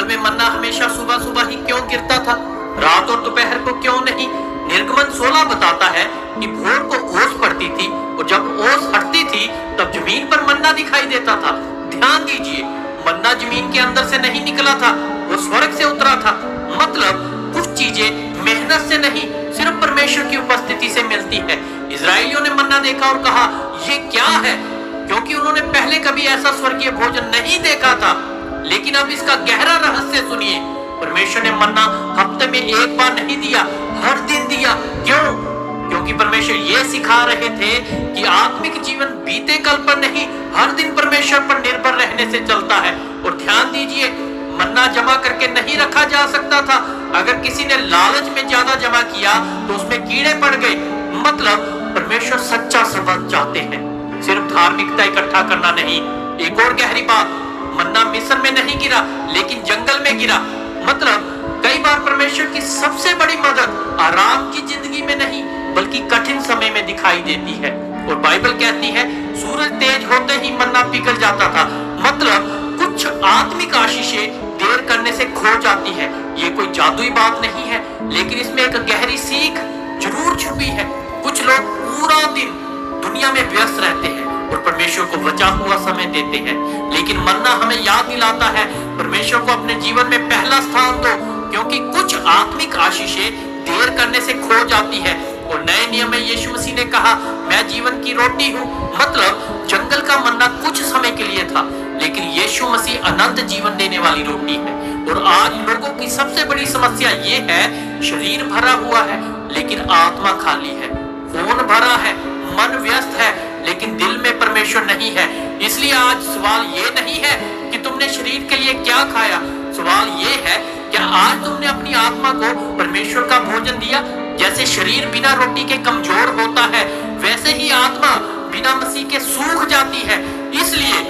जंगल में मन्ना हमेशा सुबह सुबह ही क्यों गिरता था, रात और दोपहर को क्यों नहीं? निर्गमन 16 बताता है कि भोर को ओस पड़ती थी और जब ओस हटती थी तब जमीन पर मन्ना दिखाई देता था। ध्यान दीजिए, मन्ना जमीन के अंदर से नहीं निकला था, वो स्वर्ग से उतरा था। मतलब कुछ चीजें मेहनत से नहीं, सिर्फ परमेश्वर की उपस्थिति से मिलती है। इजरायलियों ने मन्ना देखा और कहा ये क्या है, क्योंकि उन्होंने पहले कभी ऐसा स्वर्गीय भोजन नहीं देखा था। लेकिन अब इसका गहरा रहस्य सुनिए। परमेश्वर ने मन्ना हफ्ते में एक बार नहीं दिया, हर दिन दिया। क्यों? क्योंकि परमेश्वर ये सिखा रहे थे कि आत्मिक जीवन बीते कल पर नहीं, हर दिन परमेश्वर पर निर्भर रहने से चलता है। और ध्यान दीजिए, मन्ना जमा करके नहीं रखा जा सकता था। अगर किसी ने लालच में ज्यादा जमा किया तो उसमें कीड़े पड़ गए। मतलब परमेश्वर सच्चा संबंध चाहते हैं, सिर्फ धार्मिकता इकट्ठा करना नहीं। एक और गहरी बात, मन्ना मिस्र में नहीं गिरा लेकिन जंगल में गिरा। मतलब कई बार परमेश्वर की सबसे बड़ी मदद आराम की जिंदगी में नहीं बल्कि कठिन समय में दिखाई देती है। और बाइबल कहती है सूरज तेज होते ही मन्ना पिघल जाता था। मतलब कुछ आत्मिक आशीषें देर करने से खो जाती है। ये कोई जादुई बात नहीं है, लेकिन इसमें एक गहरी सीख जरूर छुपी है। कुछ लोग पूरा दिन दुनिया में व्यस्त रहते हैं और परमेश्वर को बचा हुआ समय देते हैं, लेकिन मन्ना हमें याद दिलाता है परमेश्वर को अपने जीवन में पहला स्थान दो, क्योंकि कुछ आत्मिक आशीषें देर करने से खो जाती है। और नए नियम में यीशु मसीह ने कहा मैं जीवन की रोटी हूँ। मतलब जंगल का मन्ना कुछ समय के लिए था, लेकिन यीशु मसीह अनंत जीवन देने वाली रोटी है। और आज लोगों की सबसे बड़ी समस्या ये है, शरीर भरा हुआ है लेकिन आत्मा खाली है, खून भरा है, मन व्यस्त है, लेकिन दिल में परमेश्वर नहीं है। इसलिए आज सवाल ये नहीं है कि तुमने शरीर के लिए क्या खाया, सवाल ये है क्या आज तुमने अपनी आत्मा को परमेश्वर का भोजन दिया? जैसे शरीर बिना रोटी के कमजोर होता है, वैसे ही आत्मा बिना मसीह के सूख जाती है। इसलिए